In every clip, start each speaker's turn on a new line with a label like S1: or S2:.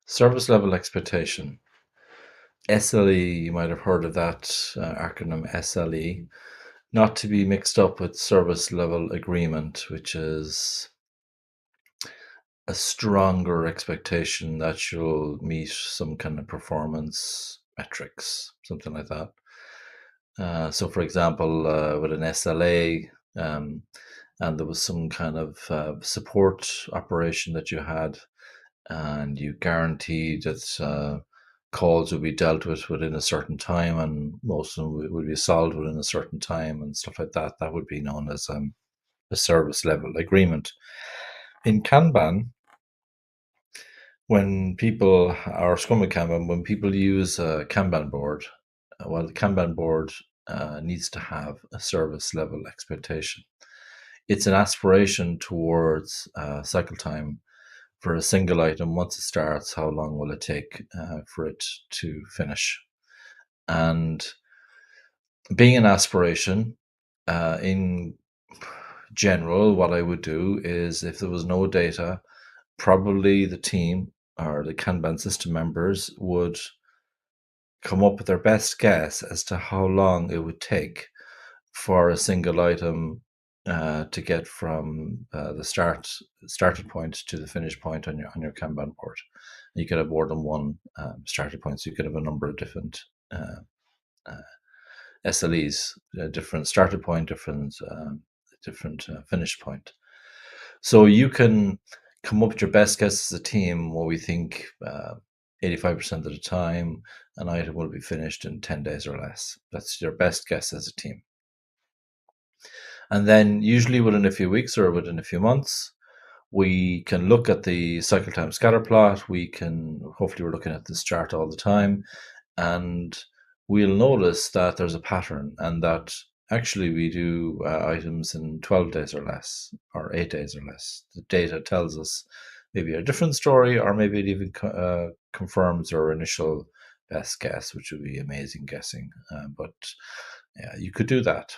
S1: Service level expectation. SLE, you might have heard of that acronym SLE, not to be mixed up with service level agreement, which is a stronger expectation that you'll meet some kind of performance metrics, something like that. So, for example, with an SLA, and there was some kind of support operation that you had, and you guaranteed that calls would be dealt with within a certain time, and most of them would be solved within a certain time, and stuff like that. That would be known as a service level agreement. In Kanban, when people, or Scrum and Kanban, when people use a Kanban board, well, the Kanban board needs to have a service level expectation. It's an aspiration towards cycle time for a single item. Once it starts, how long will it take for it to finish? And being an aspiration, in general, what I would do is if there was no data, probably the team or the Kanban system members would come up with their best guess as to how long it would take for a single item to get from the starting point to the finish point on your Kanban board. You could have more than one starting point, so you could have a number of different uh, SLEs, different starting point, different finish point. So you can come up with your best guess as a team. What we think 85% of the time, an item will be finished in 10 days or less. That's your best guess as a team. And then usually within a few weeks or within a few months, we can look at the cycle time scatter plot. Hopefully we're looking at this chart all the time, and we'll notice that there's a pattern and that actually we do items in 12 days or less, or 8 days or less. The data tells us maybe a different story, or maybe it even confirms our initial best guess, which would be amazing guessing. But yeah, you could do that.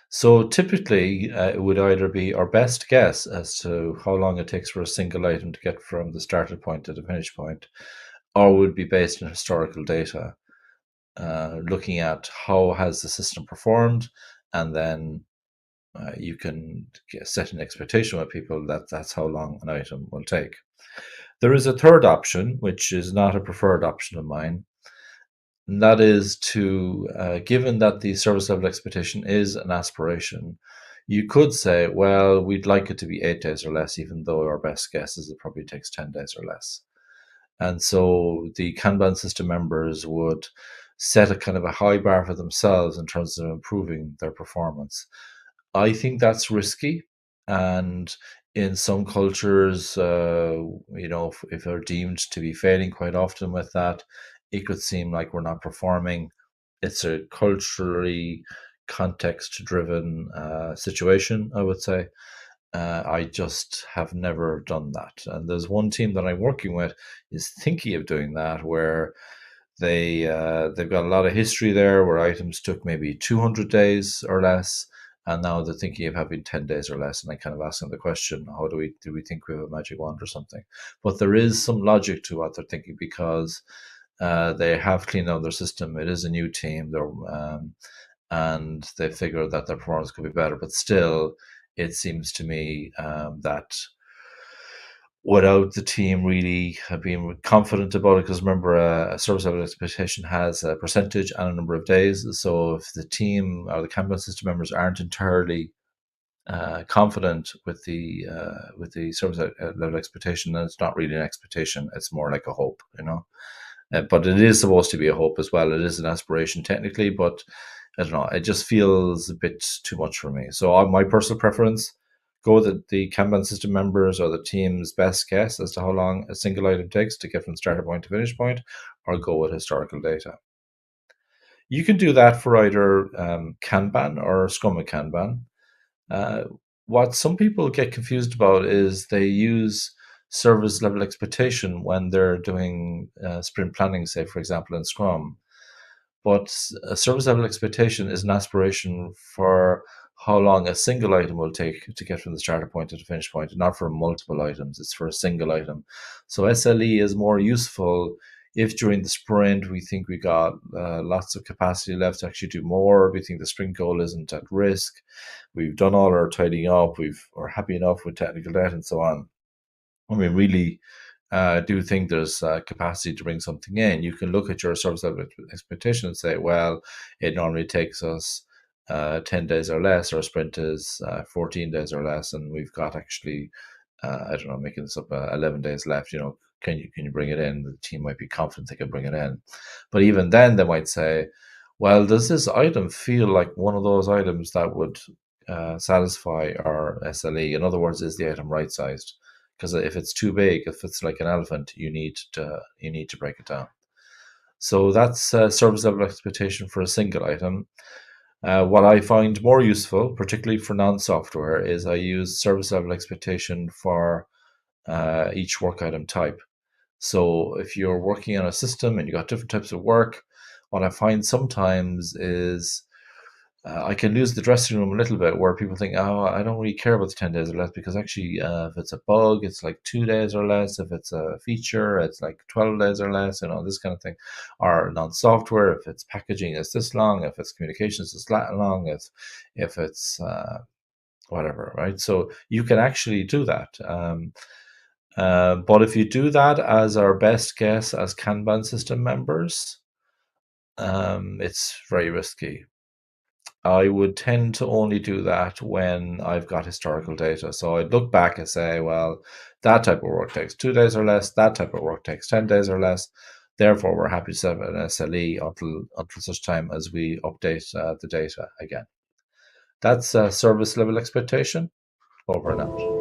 S1: So typically, it would either be our best guess as to how long it takes for a single item to get from the starting point to the finish point, or would be based on historical data, looking at how has the system performed, and then you can set an expectation with people that that's how long an item will take. There is a third option, which is not a preferred option of mine, and that is to, given that the service level expectation is an aspiration, you could say, well, we'd like it to be 8 days or less, even though our best guess is it probably takes 10 days or less. And so the Kanban system members would set a kind of a high bar for themselves in terms of improving their performance. I think that's risky. And in some cultures, if they're deemed to be failing quite often with that, it could seem like we're not performing. It's a culturally context driven situation, I would say. I just have never done that. And there's one team that I'm working with is thinking of doing that, where they've got a lot of history there, where items took maybe 200 days or less, and now they're thinking of having 10 days or less. And I kind of ask them the question, how do we think we have a magic wand or something? But there is some logic to what they're thinking, because they have cleaned out their system. It is a new team. And they figure that their performance could be better. But still, it seems to me that without the team really being confident about it, because remember, a service level expectation has a percentage and a number of days. So if the team or the Kanban system members aren't entirely confident with the service level expectation, then it's not really an expectation. It's more like a hope, But it is supposed to be a hope as well. It is an aspiration technically, but I don't know. It just feels a bit too much for me. So my personal preference, go with the Kanban system members or the team's best guess as to how long a single item takes to get from starter point to finish point, or go with historical data. You can do that for either Kanban or Scrum Kanban. Uh, what some people get confused about is they use service level expectation when they're doing sprint planning, say, for example, in Scrum. But a service level expectation is an aspiration for how long a single item will take to get from the starter point to the finish point, not for multiple items, it's for a single item. So SLE is more useful if during the sprint we think we got lots of capacity left to actually do more, we think the sprint goal isn't at risk, we've done all our tidying up, we're happy enough with technical debt and so on. And we really do think there's capacity to bring something in. You can look at your service level expectation and say, well, it normally takes us 10 days or less, our sprint is 14 days or less, and we've got actually, I don't know, making this up, 11 days left. Can you bring it in? The team might be confident they can bring it in. But even then, they might say, well, does this item feel like one of those items that would satisfy our SLE? In other words, is the item right sized? Because if it's too big, if it's like an elephant, you need to break it down. So that's service level expectation for a single item. What I find more useful, particularly for non-software, is I use service level expectation for each work item type. So if you're working on a system and you got different types of work, what I find sometimes is I can lose the dressing room a little bit where people think, oh, I don't really care about the 10 days or less, because actually, if it's a bug, it's like 2 days or less. If it's a feature, it's like 12 days or less, this kind of thing. Or non-software, if it's packaging, it's this long. If it's communications, it's that long. If it's whatever, right? So you can actually do that. But if you do that as our best guess as Kanban system members, it's very risky. I would tend to only do that when I've got historical data. So I'd look back and say, well, that type of work takes 2 days or less, that type of work takes 10 days or less. Therefore, we're happy to set an SLE until such time as we update the data again. That's service level expectation. Over and out.